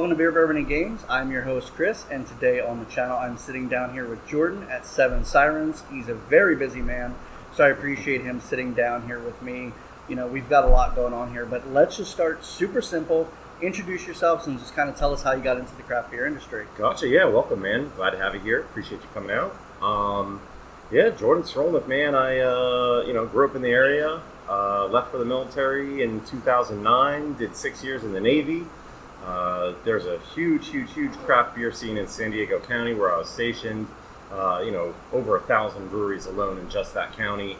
Welcome to Beer, Bourbon, and Games. I'm your host, Chris, and today on the channel I'm sitting down here with Jordan at Seven Sirens. He's a very busy man, so I appreciate him sitting down here with me. You know, we've got a lot going on here, but let's just start super simple. Introduce yourselves and just kind of tell us how you got into the craft beer industry. Gotcha. Yeah, welcome, man. Glad to have you here. Appreciate you coming out. Jordan Serulneck, man. I grew up in the area. Left for the military in 2009. Did 6 years in the Navy. There's a huge craft beer scene in San Diego County where I was stationed. Over 1,000 breweries alone in just that county.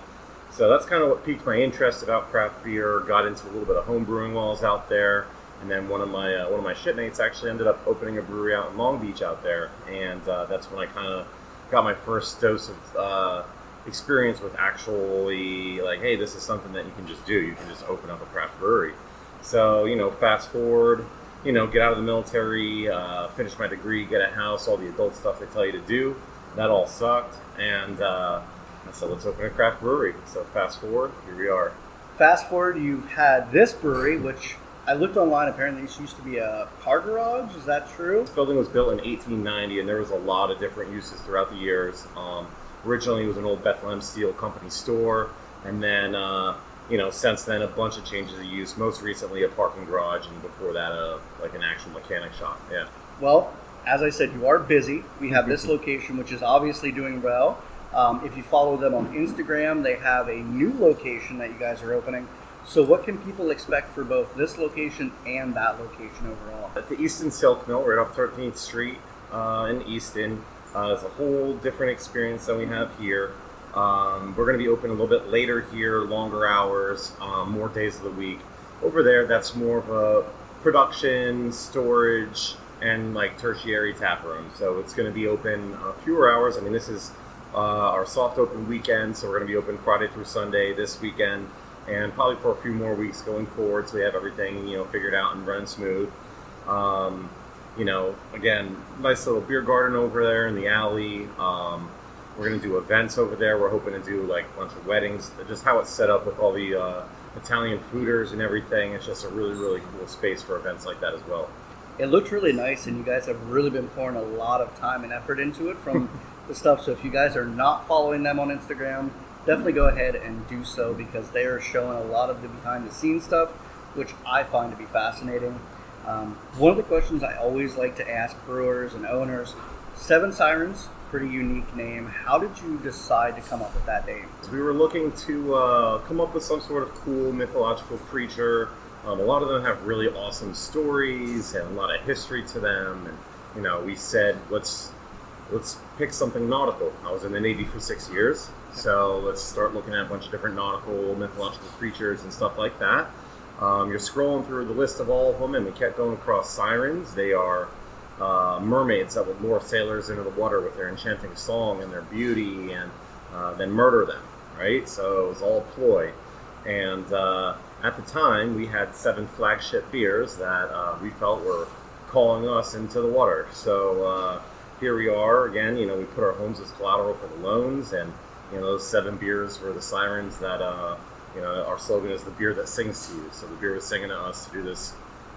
So that's kind of what piqued my interest about craft beer. Got into a little bit of home brewing while I was out there, and then one of my shipmates actually ended up opening a brewery out in Long Beach out there, and that's when I kind of got my first dose of experience with actually like, hey, this is something that you can just do. You can just open up a craft brewery. So fast forward. Get out of the military, finish my degree, get a house, all the adult stuff they tell you to do. That all sucked, and I said, let's open a craft brewery. So fast forward, here we are. Fast forward, you've had this brewery, which I looked online. Apparently, this used to be a car garage. Is that true? This building was built in 1890, and there was a lot of different uses throughout the years. Originally, it was an old Bethlehem Steel Company store, and then since then, a bunch of changes of use. Most recently, a parking garage, and before that, an actual mechanic shop. Yeah. Well, as I said, you are busy. We have this location, which is obviously doing well. If you follow them on Instagram, they have a new location that you guys are opening. So what can people expect for both this location and that location overall? At the Easton Silk Mill, right off 13th Street in Easton, it's a whole different experience than we have here. We're going to be open a little bit later here, longer hours, more days of the week. Over there, that's more of a production, storage, and like tertiary tap room. So it's going to be open fewer hours. I mean, this is our soft open weekend, so we're going to be open Friday through Sunday this weekend, and probably for a few more weeks going forward, so we have everything figured out and running smooth. Again, nice little beer garden over there in the alley. We're going to do events over there. We're hoping to do like a bunch of weddings. Just how it's set up with all the Italian fooders and everything. It's just a really cool space for events like that as well. It looks really nice, and you guys have really been pouring a lot of time and effort into it from the stuff. So if you guys are not following them on Instagram, definitely go ahead and do so, because they are showing a lot of the behind-the-scenes stuff, which I find to be fascinating. One of the questions I always like to ask brewers and owners, Seven Sirens, pretty unique name. How did you decide to come up with that name? We were looking to come up with some sort of cool mythological creature. A lot of them have really awesome stories and a lot of history to them. And we said, let's pick something nautical. I was in the Navy for 6 years, so let's start looking at a bunch of different nautical, mythological creatures and stuff like that. You're scrolling through the list of all of them, and we kept going across sirens. They are mermaids that would lure sailors into the water with their enchanting song and their beauty, and then murder them, right? So it was all ploy. And at the time, we had 7 flagship beers that we felt were calling us into the water. So here we are again. We put our homes as collateral for the loans, and those 7 beers were the sirens that our slogan is the beer that sings to you. So the beer was singing to us to do this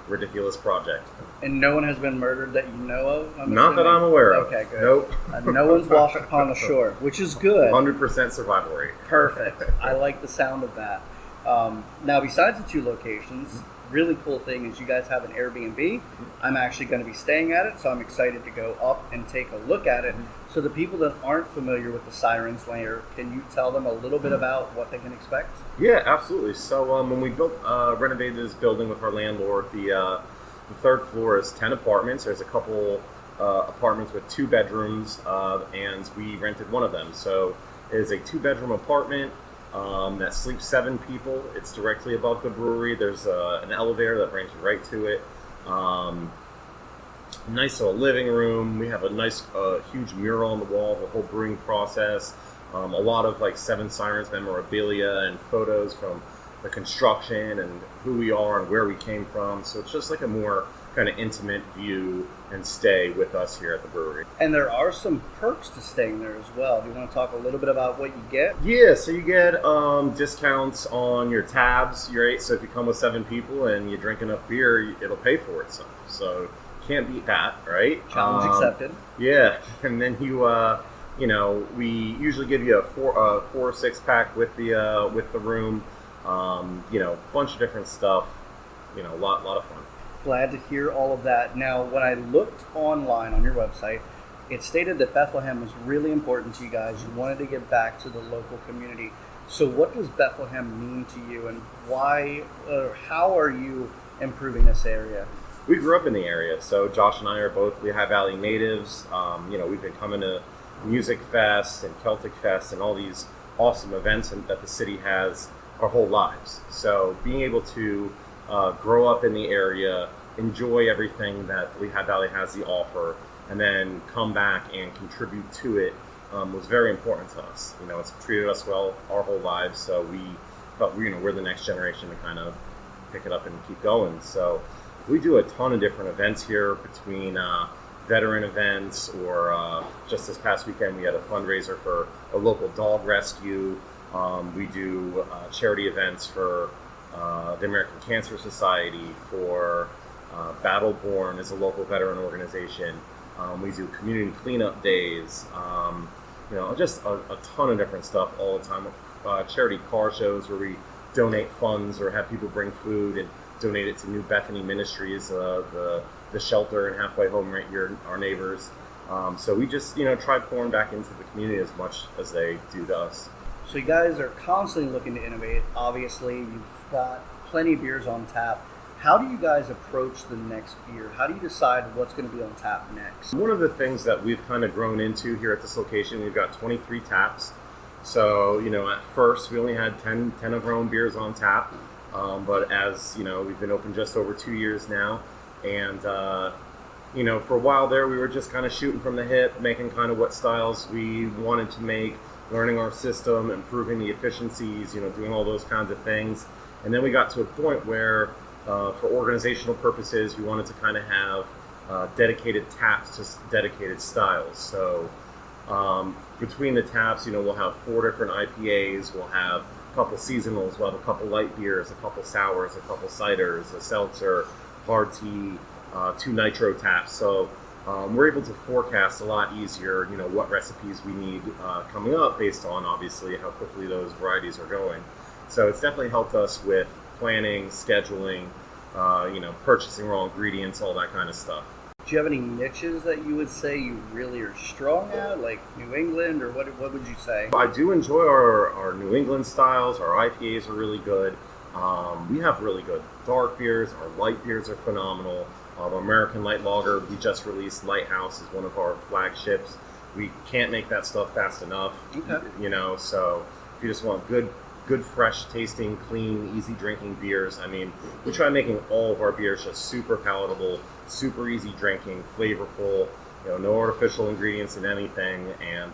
ridiculous project. And no one has been murdered that you know of? Not that I'm aware of. Okay, good. Nope. No one's washed upon the shore, which is good. 100% survival rate. Perfect. I like the sound of that. Now, besides the 2 locations, really cool thing is you guys have an Airbnb. I'm actually going to be staying at it, so I'm excited to go up and take a look at it. So the people that aren't familiar with the Sirens layer, can you tell them a little bit about what they can expect? Yeah, absolutely. So when we renovated this building with our landlord, the 3rd floor is 10 apartments. There's a couple apartments with 2 bedrooms, and we rented one of them. So it is a 2-bedroom apartment that sleeps 7 people. It's directly above the brewery. There's an elevator that brings you right to it. Nice little living room. We have a nice, huge mural on the wall of the whole brewing process. A lot of like Seven Sirens memorabilia and photos from the construction and who we are and where we came from. So it's just like a more kind of intimate view and stay with us here at the brewery. And there are some perks to staying there as well. Do you want to talk a little bit about what you get? Yeah, so you get discounts on your tabs, right? So if you come with 7 people and you drink enough beer, it'll pay for itself. So can't beat that, right? Challenge accepted. Yeah, and then we usually give you a 4 or 6 pack with the room. Bunch of different stuff. A lot of fun. Glad to hear all of that. Now, when I looked online on your website, it stated that Bethlehem was really important to you guys. You wanted to give back to the local community. So what does Bethlehem mean to you, and why, how are you improving this area? We grew up in the area, so Josh and I are both Lehigh Valley natives. We've been coming to Music Fest and Celtic Fest and all these awesome events that the city has our whole lives. So being able to grow up in the area, enjoy everything that Lehigh Valley has to offer, and then come back and contribute to it was very important to us. It's treated us well our whole lives, so we felt we're the next generation to kind of pick it up and keep going. So we do a ton of different events here, between veteran events, or just this past weekend we had a fundraiser for a local dog rescue. We do charity events for the American Cancer Society, for Battleborn is a local veteran organization. We do community cleanup days, just a ton of different stuff all the time. Charity car shows where we donate funds or have people bring food and donate it to New Bethany Ministries, the shelter and halfway home right here, our neighbors. So we just, try pouring back into the community as much as they do to us. So you guys are constantly looking to innovate. Obviously, you've got plenty of beers on tap. How do you guys approach the next beer? How do you decide what's going to be on tap next? One of the things that we've kind of grown into here at this location, we've got 23 taps. So, at first we only had 10 of our own beers on tap. But as, we've been open just over 2 years now. And, for a while there, we were just kind of shooting from the hip, making kind of what styles we wanted to make, learning our system, improving the efficiencies, doing all those kinds of things. And then we got to a point where, for organizational purposes, we wanted to kind of have dedicated taps to dedicated styles. So between the taps, we'll have 4 different IPAs, we'll have a couple seasonals, we'll have a couple light beers, a couple sours, a couple ciders, a seltzer, hard tea, 2 nitro taps. So we're able to forecast a lot easier, what recipes we need coming up based on, obviously, how quickly those varieties are going. So it's definitely helped us with planning, scheduling, purchasing raw ingredients, all that kind of stuff. Do you have any niches that you would say you really are strong at, like New England, or what would you say? I do enjoy our New England styles. Our IPAs are really good. We have really good dark beers. Our light beers are phenomenal. American Light Lager, we just released. Lighthouse is one of our flagships. We can't make that stuff fast enough. Okay. So if you just want good, fresh tasting, clean, easy drinking beers, we try making all of our beers just super palatable, super easy drinking, flavorful, no artificial ingredients in anything, and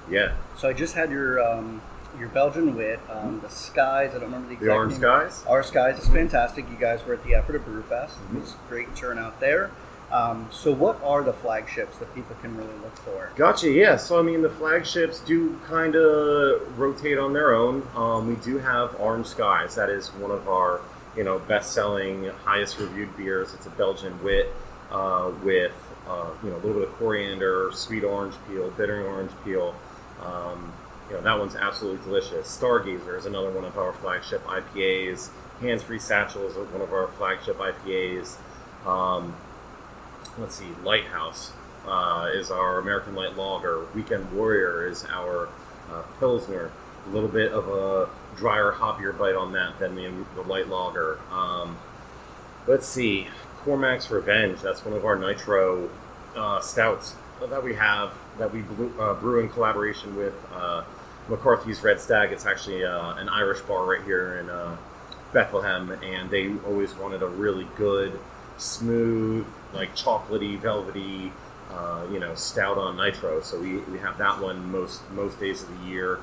yeah. So I just had your Belgian wit, the Skies. I don't remember the exact The Orange name. Skies? Our Skies is fantastic. You guys were at the Effort of Brewfest. It was great turnout there. So what are the flagships that people can really look for? Gotcha, yeah. So, the flagships do kind of rotate on their own. We do have Orange Skies. That is one of our, best-selling, highest-reviewed beers. It's a Belgian wit with, a little bit of coriander, sweet orange peel, bitter orange peel. That one's absolutely delicious. Stargazer is another one of our flagship IPAs. Hands-Free Satchel is one of our flagship IPAs. Let's see, Lighthouse is our American Light Lager. Weekend Warrior is our Pilsner. A little bit of a drier, hoppier bite on that than the Light Lager. Let's see, Cormac's Revenge. That's one of our nitro stouts that we have, that we brew in collaboration with McCarthy's Red Stag. It's actually an Irish bar right here in Bethlehem, and they always wanted a really good, smooth, like chocolatey, velvety, stout on nitro. So we have that one most days of the year.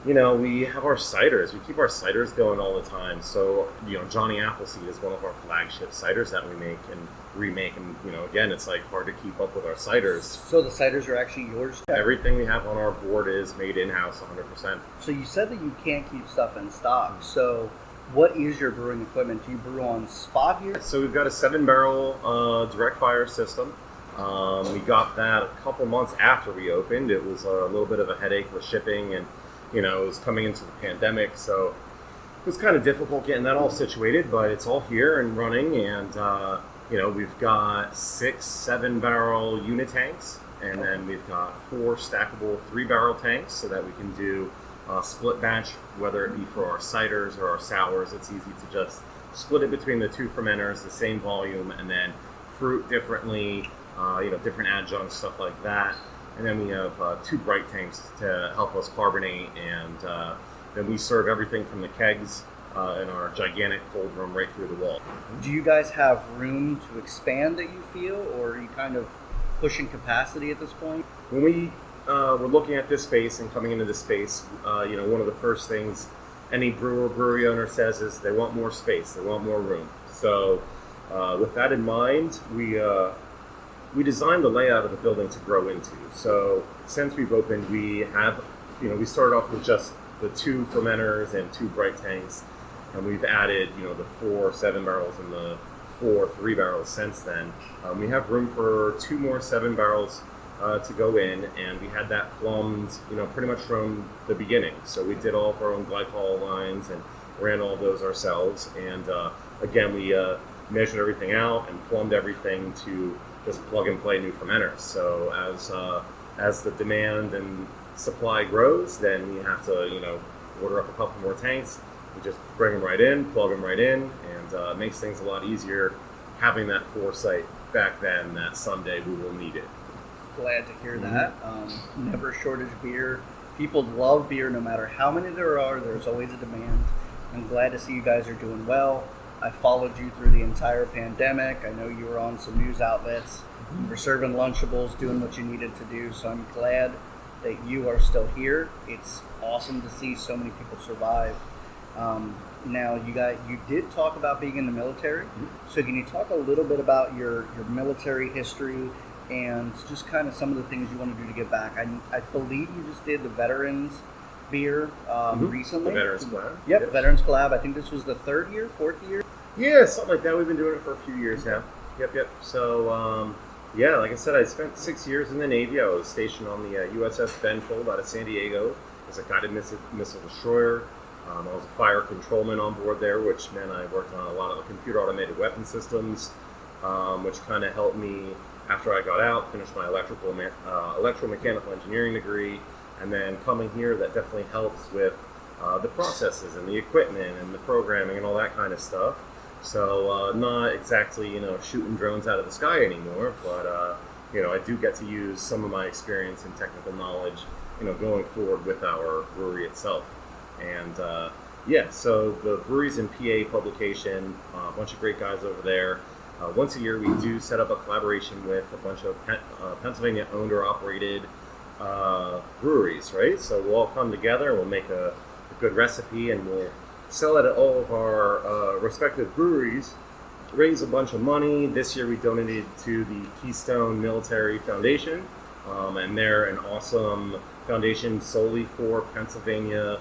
We have our ciders. We keep our ciders going all the time. So, Johnny Appleseed is one of our flagship ciders that we make and remake. And, again, it's like hard to keep up with our ciders. So the ciders are actually yours? Everything we have on our board is made in-house 100%. So you said that you can't keep stuff in stock. So What is your brewing equipment? Do you brew on spot here? So we've got a 7-barrel direct fire system. We got that a couple months after we opened. It was a little bit of a headache with shipping, and it was coming into the pandemic, so it was kind of difficult getting that all situated. But it's all here and running, and we've got 6 7-barrel unit tanks, and then we've got 4 stackable 3-barrel tanks, so that we can do split batch, whether it be for our ciders or our sours. It's easy to just split it between the 2 fermenters, the same volume, and then fruit differently, different adjuncts, stuff like that. And then we have 2 bright tanks to help us carbonate, and then we serve everything from the kegs in our gigantic cold room right through the wall. Do you guys have room to expand that you feel, or are you kind of pushing capacity at this point? When we were looking at this space and coming into this space, one of the first things any brewery owner says is they want more space, they want more room. So with that in mind, we designed the layout of the building to grow into. So since we've opened, we have, we started off with just the 2 fermenters and 2 bright tanks, and we've added, the 4 7-barrels and the 4 3-barrels since then. We have room for 2 more 7-barrels to go in, and we had that plumbed, pretty much from the beginning. So we did all of our own glycol lines and ran all those ourselves. And again, we measured everything out and plumbed everything to just plug and play new fermenters. So as the demand and supply grows, then we have to order up a couple more tanks. We just bring them right in, plug them right in, and it makes things a lot easier having that foresight back then that someday we will need it. Glad to hear that. Never shortage of beer. People love beer no matter how many there are. There's always a demand. I'm glad to see you guys are doing well. I followed you through the entire pandemic. I know you were on some news outlets. You were serving Lunchables, doing what you needed to do. So I'm glad that you are still here. It's awesome to see so many people survive. Now, you did talk about being in the military. So can you talk a little bit about your military history and just kind of some of the things you want to do to give back? I believe you just did the Veterans beer recently. The Veterans Collab. Yep, Veterans Collab. I think this was the 3rd year, 4th year? Yeah, something like that. We've been doing it for a few years now. Yep. So, like I said, I spent 6 years in the Navy. I was stationed on the USS Benfold out of San Diego as a guided missile destroyer. I was a fire controlman on board there, which meant I worked on a lot of the computer automated weapon systems, which kind of helped me after I got out, finish my electromechanical engineering degree, and then coming here, that definitely helps with the processes and the equipment and the programming and all that kind of stuff. So not exactly, shooting drones out of the sky anymore, but, I do get to use some of my experience and technical knowledge, going forward with our brewery itself. And so the brewery's in PA publication, a bunch of great guys over there. Once a year, we do set up a collaboration with a bunch of Pennsylvania owned or operated breweries, right? So we'll all come together, we'll make a good recipe, and we'll sell it at all of our respective breweries, raise a bunch of money. This year we donated to the Keystone Military Foundation, and they're an awesome foundation solely for Pennsylvania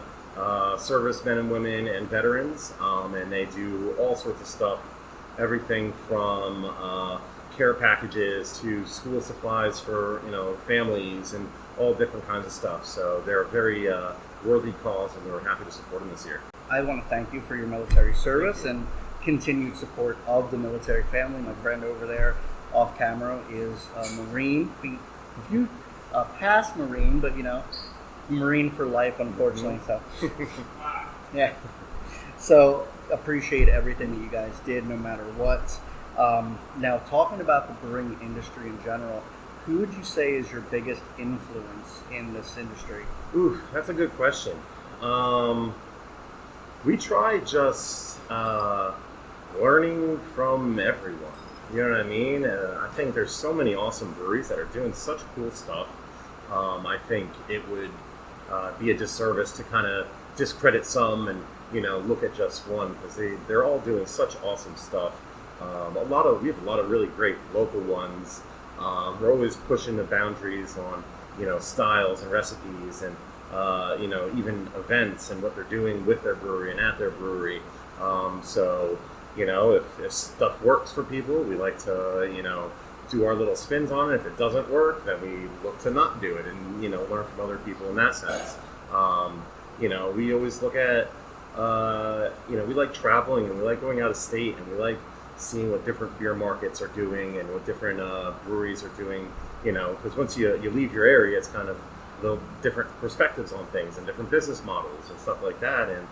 servicemen and women and veterans, and they do all sorts of stuff, everything from care packages to school supplies for families and all different kinds of stuff. So they're a very worthy cause, and we're happy to support them this year. I want to thank you for your military service and continued support of the military family. My friend over there off camera is a Marine, a past Marine, but Marine for life, unfortunately. So yeah, so appreciate everything that you guys did, no matter what. Now, talking about the brewing industry in general, who would you say is your biggest influence in this industry? Ooh, that's a good question. We try just learning from everyone. You know what I mean? I think there's so many awesome breweries that are doing such cool stuff. I think it would be a disservice to kind of discredit some and look at just one, because they're all doing such awesome stuff. We have a lot of really great local ones. We're always pushing the boundaries on styles and recipes and even events and what they're doing with their brewery and at their brewery. So, if stuff works for people, we like to, do our little spins on it. If it doesn't work, then we look to not do it and, learn from other people in that sense. We always look at, we like traveling and we like going out of state and we like seeing what different beer markets are doing and what different breweries are doing, because once you leave your area, it's kind of the different perspectives on things and different business models and stuff like that. And,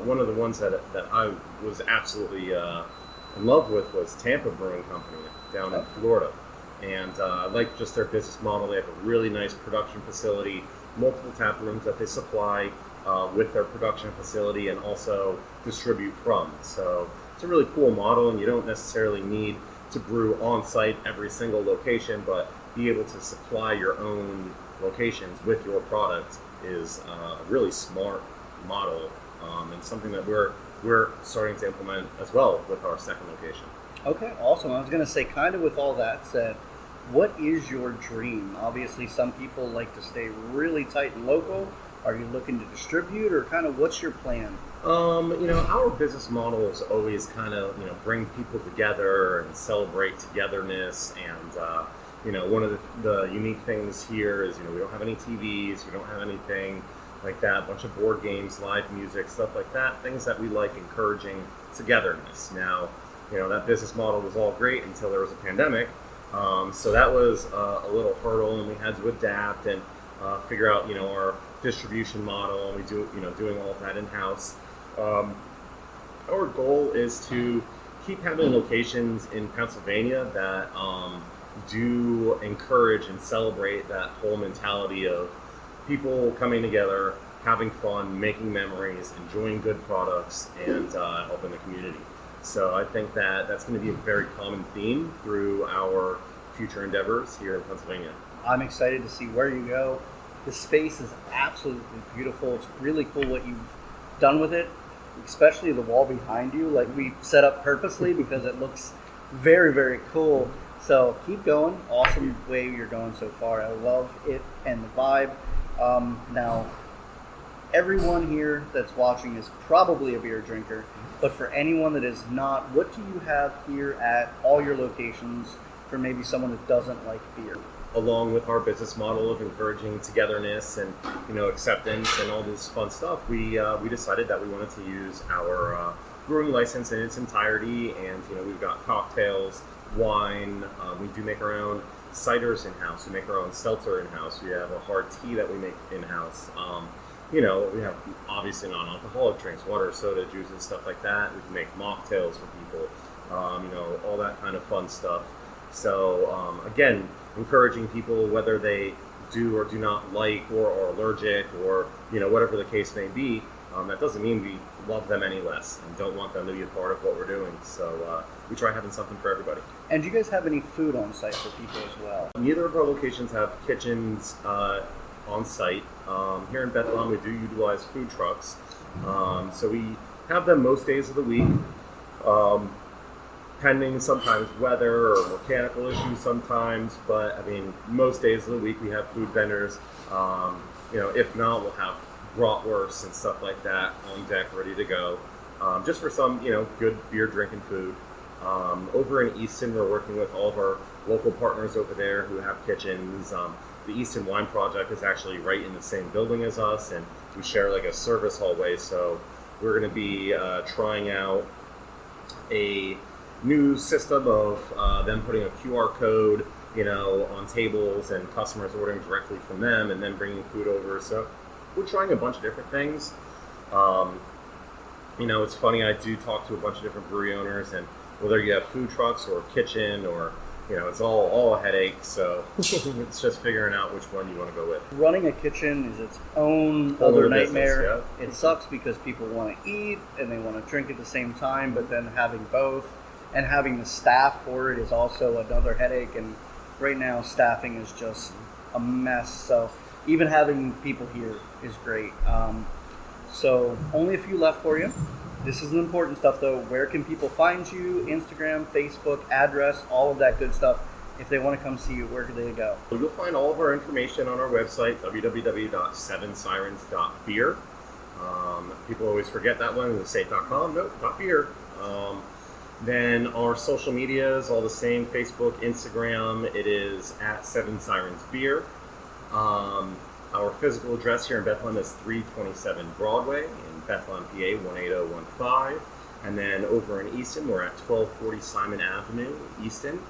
one of the ones that I was absolutely in love with was Tampa Brewing Company down in Florida. And I like just their business model. They have a really nice production facility, multiple tap rooms that they supply with their production facility and also distribute from. So it's a really cool model, and you don't necessarily need to brew on site every single location, but be able to supply your own locations with your product is a really smart model, and something that we're starting to implement as well with our second location. Okay, awesome. I was going to say, kind of with all that said, what is your dream? Obviously, some people like to stay really tight and local. Are you looking to distribute, or kind of what's your plan? Our business model is always kind of, bring people together and celebrate togetherness. And, one of the unique things here is, we don't have any TVs, we don't have anything like that, a bunch of board games, live music, stuff like that, things that we like encouraging togetherness. Now, that business model was all great until there was a pandemic. So that was a little hurdle, and we had to adapt and figure out, our distribution model, and we do, doing all of that in-house. Our goal is to keep having locations in Pennsylvania that do encourage and celebrate that whole mentality of people coming together, having fun, making memories, enjoying good products, and helping the community. So I think that that's going to be a very common theme through our future endeavors here in Pennsylvania. I'm excited to see where you go. The space is absolutely beautiful. It's really cool what you've done with it, especially the wall behind you. Like, we set up purposely because it looks very, very cool. So keep going. Awesome way you're going so far. I love it and the vibe. Now, everyone here that's watching is probably a beer drinker, but for anyone that is not, what do you have here at all your locations for maybe someone that doesn't like beer? Along with our business model of encouraging togetherness and acceptance and all this fun stuff, we decided that we wanted to use our brewing license in its entirety. And we've got cocktails, wine. We do make our own ciders in-house. We make our own seltzer in-house. We have a hard tea that we make in-house. We have obviously non-alcoholic drinks, water, soda, juices, stuff like that. We can make mocktails for people, all that kind of fun stuff. So again, encouraging people, whether they do or do not like or are allergic or whatever the case may be, that doesn't mean we love them any less and don't want them to be a part of what we're doing. So we try having something for everybody. And do you guys have any food on site for people as well? Neither of our locations have kitchens on site. Here in Bethlehem, we do utilize food trucks. So we have them most days of the week, pending sometimes weather or mechanical issues sometimes. But I mean, most days of the week we have food vendors. If not, we'll have bratwursts and stuff like that on deck ready to go, just for some good beer drinking food. Over in Easton, we're working with all of our local partners over there who have kitchens. The Easton Wine Project is actually right in the same building as us, and we share like a service hallway. So we're going to be trying out a new system of them putting a QR code, on tables and customers ordering directly from them and then bringing food over. So we're trying a bunch of different things. It's funny, I do talk to a bunch of different brewery owners, and whether you have food trucks or a kitchen or, it's all a headache. So it's just figuring out which one you want to go with. Running a kitchen is its own other nightmare. Business, yeah. It sucks because people want to eat and they want to drink at the same time, but then having both and having the staff for it is also another headache. And right now, staffing is just a mess. So even having people here is great. So only a few left for you. This is the important stuff, though. Where can people find you? Instagram, Facebook, address, all of that good stuff. If they want to come see you, where do they go? You'll find all of our information on our website, www.sevensirens.beer. People always forget that one. They say .com. Nope, not beer. Then our social media is all the same. Facebook, Instagram. It is at Seven Sirens Beer. Our physical address here in Bethlehem is 327 Broadway in Bethlehem, PA 18015. And then over in Easton, we're at 1240 Simon Avenue, Easton.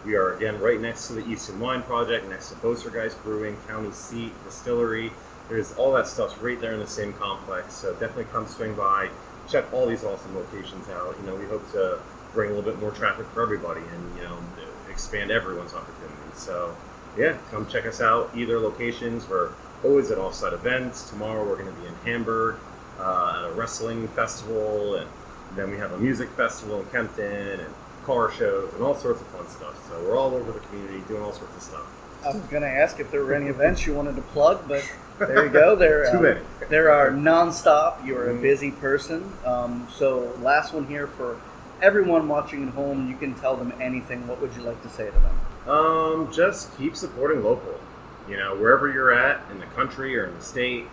We are, again, right next to the Easton Wine Project, next to Sirens Brewing, County Seat, Distillery. There's all that stuff's right there in the same complex. So definitely come swing by, check all these awesome locations out. We hope to bring a little bit more traffic for everybody and, expand everyone's opportunities. So, yeah, come check us out. Either locations. We're always at offsite events. Tomorrow we're going to be in Hamburg at a wrestling festival, and then we have a music festival in Kempton, and car shows, and all sorts of fun stuff. So we're all over the community doing all sorts of stuff. I was going to ask if there were any events you wanted to plug, but there you go. Too many. There are nonstop. You're a busy person. So last one here for everyone watching at home. You can tell them anything. What would you like to say to them? Just keep supporting local. Wherever you're at in the country or in the state,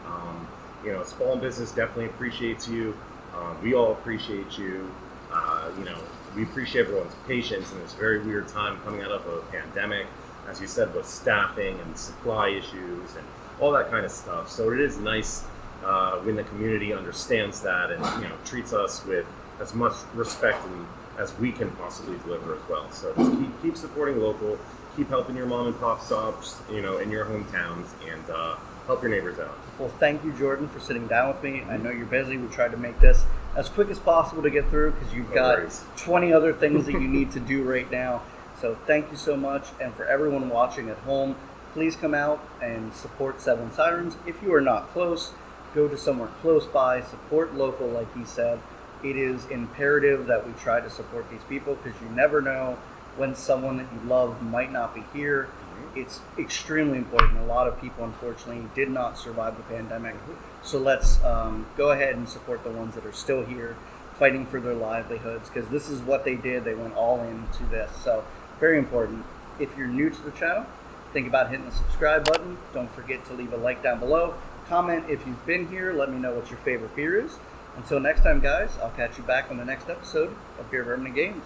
small business definitely appreciates you. We all appreciate you. We appreciate everyone's patience in this very weird time coming out of a pandemic, as you said, with staffing and supply issues and all that kind of stuff. So it is nice when the community understands that and treats us with as much respect as we can possibly deliver as well. So just keep supporting local, keep helping your mom and pop shops, in your hometowns, and help your neighbors out. Well, thank you, Jordan, for sitting down with me. I know you're busy. We tried to make this as quick as possible to get through because you've got 20 other things that you need to do right now. So thank you so much. And for everyone watching at home, please come out and support Seven Sirens. If you are not close, go to somewhere close by, support local, like he said. It is imperative that we try to support these people because you never know when someone that you love might not be here. It's extremely important. A lot of people, unfortunately, did not survive the pandemic. So let's go ahead and support the ones that are still here, fighting for their livelihoods, because this is what they did. They went all into this. So very important. If you're new to the channel, think about hitting the subscribe button. Don't forget to leave a like down below. Comment if you've been here. Let me know what your favorite beer is. Until next time, guys, I'll catch you back on the next episode of Beer, Bourbon, and Games.